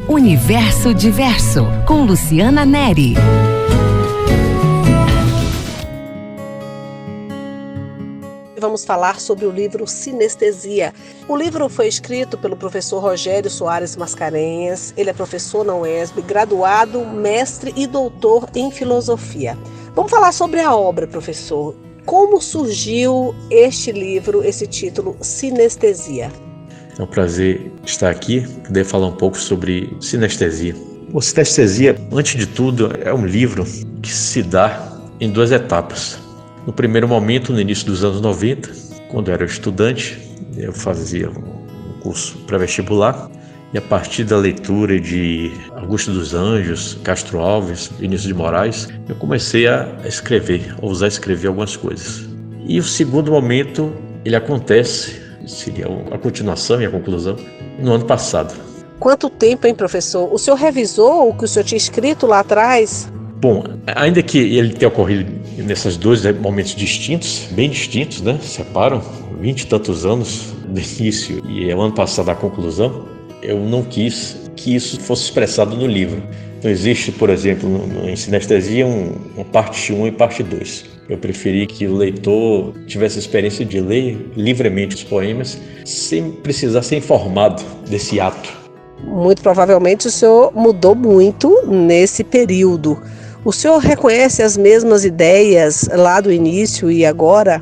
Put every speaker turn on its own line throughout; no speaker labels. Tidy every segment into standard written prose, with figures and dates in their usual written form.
Universo Diverso, com Luciana Neri.
Vamos falar sobre o livro Sinestesia. O livro foi escrito pelo professor Rogério Soares Mascarenhas. Ele é professor na UESB, graduado, mestre e doutor em filosofia. Vamos falar sobre a obra, professor. Como surgiu este livro, esse título, Sinestesia?
É um prazer estar aqui, poder falar um pouco sobre sinestesia. O Sinestesia, antes de tudo, é um livro que se dá em duas etapas. No primeiro momento, no início dos anos 90, quando eu era estudante, eu fazia um curso pré-vestibular e a partir da leitura de Augusto dos Anjos, Castro Alves, Vinícius de Moraes, eu comecei a escrever, a ousar escrever algumas coisas. E o segundo momento, ele acontece, seria a continuação e a conclusão, no ano passado.
Quanto tempo, hein, professor? O senhor revisou o que o senhor tinha escrito lá atrás?
Bom, ainda que ele tenha ocorrido nesses dois momentos distintos, bem distintos, né? Separam 20 e tantos anos do início e o ano passado a conclusão, eu não quis que isso fosse expressado no livro. Não existe, por exemplo, em Sinestesia, uma parte 1 e parte 2. Eu preferi que o leitor tivesse a experiência de ler livremente os poemas sem precisar ser informado desse ato.
Muito provavelmente o senhor mudou muito nesse período. O senhor reconhece as mesmas ideias lá do início e agora?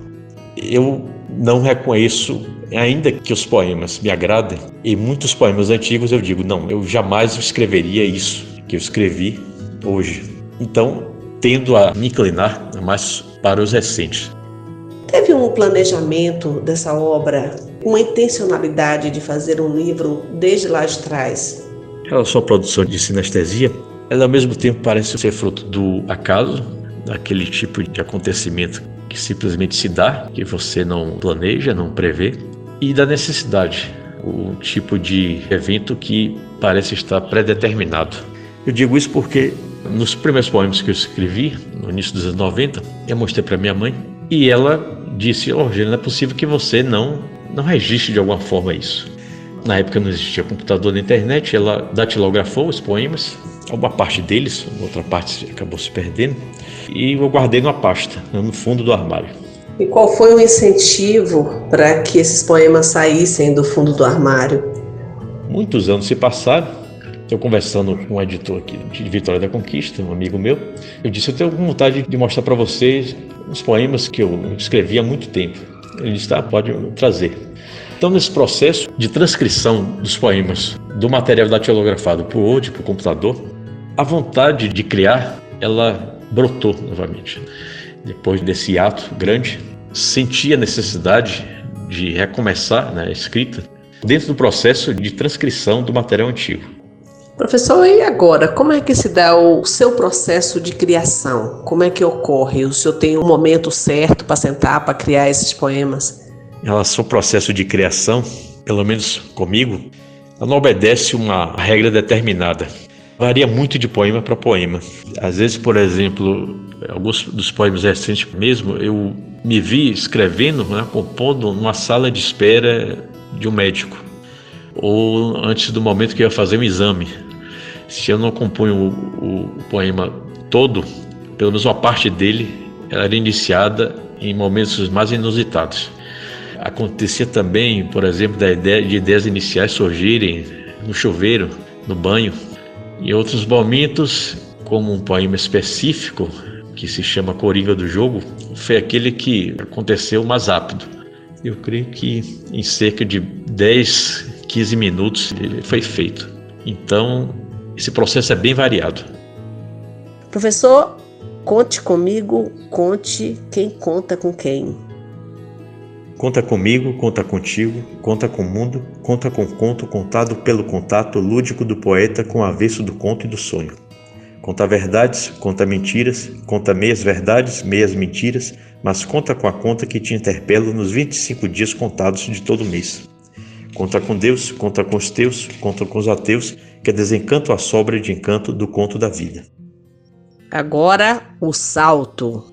Eu não reconheço, ainda que os poemas me agradem, e muitos poemas antigos eu digo, não, eu jamais escreveria isso que eu escrevi hoje. Então, tendo a me inclinar mais para os recentes.
Teve um planejamento dessa obra, uma intencionalidade de fazer um livro desde lá de trás?
Em relação à produção de Sinestesia, ela ao mesmo tempo parece ser fruto do acaso, daquele tipo de acontecimento que simplesmente se dá, que você não planeja, não prevê, e da necessidade, o tipo de evento que parece estar predeterminado. Eu digo isso porque nos primeiros poemas que eu escrevi, no início dos anos 90, eu mostrei para minha mãe e ela disse, Rogério, não é possível que você não registre de alguma forma isso. Na época não existia computador na internet, ela datilografou os poemas, uma parte deles, outra parte acabou se perdendo, e eu guardei numa pasta, no fundo do armário.
E qual foi o incentivo para que esses poemas saíssem do fundo do armário?
Muitos anos se passaram, eu conversando com um editor aqui de Vitória da Conquista, um amigo meu, eu disse, eu tenho vontade de mostrar para vocês uns poemas que eu escrevi há muito tempo. Ele disse, pode trazer. Então, nesse processo de transcrição dos poemas, do material datilografado para o Word, para o computador, a vontade de criar, ela brotou novamente. Depois desse ato grande, senti a necessidade de recomeçar a escrita dentro do processo de transcrição do material antigo.
Professor, e agora? Como é que se dá o seu processo de criação? Como é que ocorre? O senhor tem um momento certo para sentar, para criar esses poemas?
Em relação ao processo de criação, pelo menos comigo, ela não obedece uma regra determinada. Varia muito de poema para poema. Às vezes, por exemplo, alguns dos poemas recentes mesmo, eu me vi escrevendo, compondo numa sala de espera de um médico, ou antes do momento que eu ia fazer um exame. Se eu não compunho o poema todo, pelo menos uma parte dele, ela era iniciada em momentos mais inusitados. Acontecia também, por exemplo, de ideias iniciais surgirem no chuveiro, no banho. Em outros momentos, como um poema específico, que se chama Coringa do Jogo, foi aquele que aconteceu mais rápido. Eu creio que em cerca de 10, 15 minutos ele foi feito. Então, esse processo é bem variado.
Professor, conte comigo, conte quem conta com quem.
Conta comigo, conta contigo, conta com o mundo, conta com o conto contado pelo contato lúdico do poeta com o avesso do conto e do sonho. Conta verdades, conta mentiras, conta meias verdades, meias mentiras, mas conta com a conta que te interpela nos 25 dias contados de todo mês. Conta com Deus, conta com os teus, conta com os ateus, que é desencanto a sobra de encanto do conto da vida.
Agora, o salto.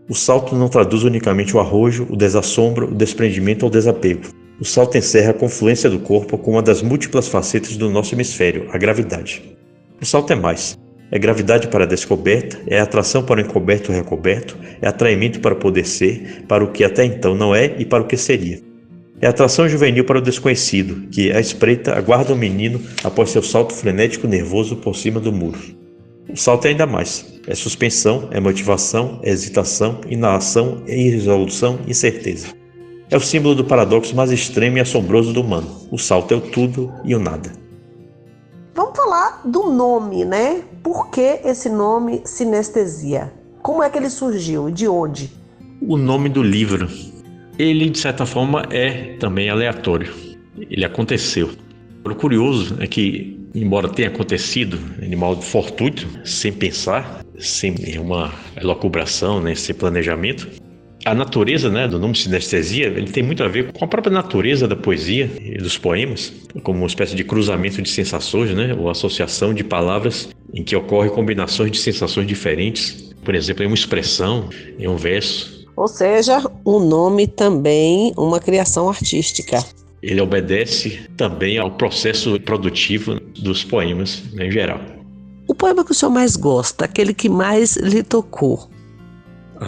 O salto não traduz unicamente o arrojo, o desassombro, o desprendimento ou o desapego. O salto encerra a confluência do corpo com uma das múltiplas facetas do nosso hemisfério, a gravidade. O salto é mais. É gravidade para a descoberta, é atração para o encoberto recoberto, é atraimento para o poder ser, para o que até então não é e para o que seria. É atração juvenil para o desconhecido, que, à espreita, aguarda o menino após seu salto frenético nervoso por cima do muro. O salto é ainda mais. É suspensão, é motivação, é hesitação, inalação, é irresolução, incerteza. É o símbolo do paradoxo mais extremo e assombroso do humano. O salto é o tudo e o nada.
Vamos falar do nome, né? Por que esse nome sinestesia? Como é que ele surgiu? De onde?
O nome do livro, ele de certa forma é também aleatório. Ele aconteceu. O curioso é que, embora tenha acontecido de modo fortuito, sem pensar, sem uma elucubração, né, sem planejamento, a natureza, né, do nome sinestesia, ele tem muito a ver com a própria natureza da poesia e dos poemas, como uma espécie de cruzamento de sensações, né, ou associação de palavras em que ocorrem combinações de sensações diferentes, por exemplo, em uma expressão, em um verso.
Ou seja, o nome também uma criação artística.
Ele obedece também ao processo produtivo dos poemas, né, em geral.
O poema que o senhor mais gosta, aquele que mais lhe tocou?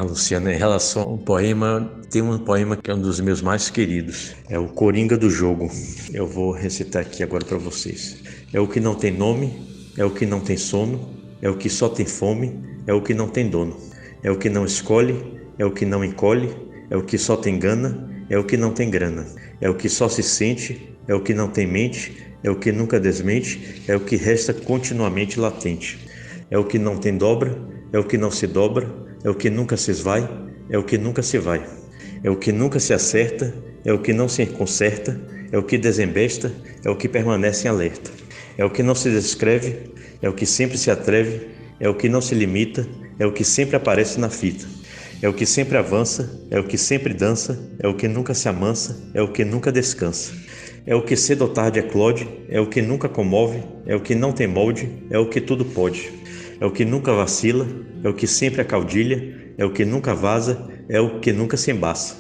Luciana, em relação ao poema, tem um poema que é um dos meus mais queridos. É o Coringa do Jogo. Eu vou recitar aqui agora para vocês. É o que não tem nome, é o que não tem sono, é o que só tem fome, é o que não tem dono. É o que não escolhe, é o que não encolhe, é o que só tem gana, é o que não tem grana. É o que só se sente, é o que não tem mente, é o que nunca desmente, é o que resta continuamente latente. É o que não tem dobra, é o que não se dobra, é o que nunca se esvai, é o que nunca se vai. É o que nunca se acerta, é o que não se conserta, é o que desembesta, é o que permanece em alerta. É o que não se descreve, é o que sempre se atreve, é o que não se limita, é o que sempre aparece na fita. É o que sempre avança, é o que sempre dança, é o que nunca se amansa, é o que nunca descansa. É o que cedo ou tarde eclode, é o que nunca comove, é o que não tem molde, é o que tudo pode. É o que nunca vacila, é o que sempre acaudilha, é o que nunca vaza, é o que nunca se embaça.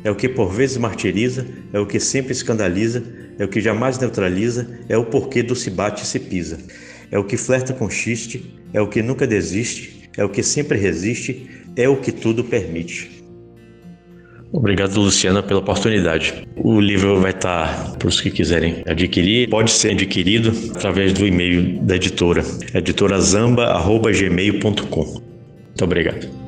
É o que por vezes martiriza, é o que sempre escandaliza, é o que jamais neutraliza, é o porquê do se bate e se pisa. É o que flerta com xiste, é o que nunca desiste, é o que sempre resiste, é o que tudo permite. Obrigado, Luciana, pela oportunidade. O livro vai estar para os que quiserem adquirir. Pode ser adquirido através do e-mail da editora, editorazamba@gmail.com. Muito obrigado.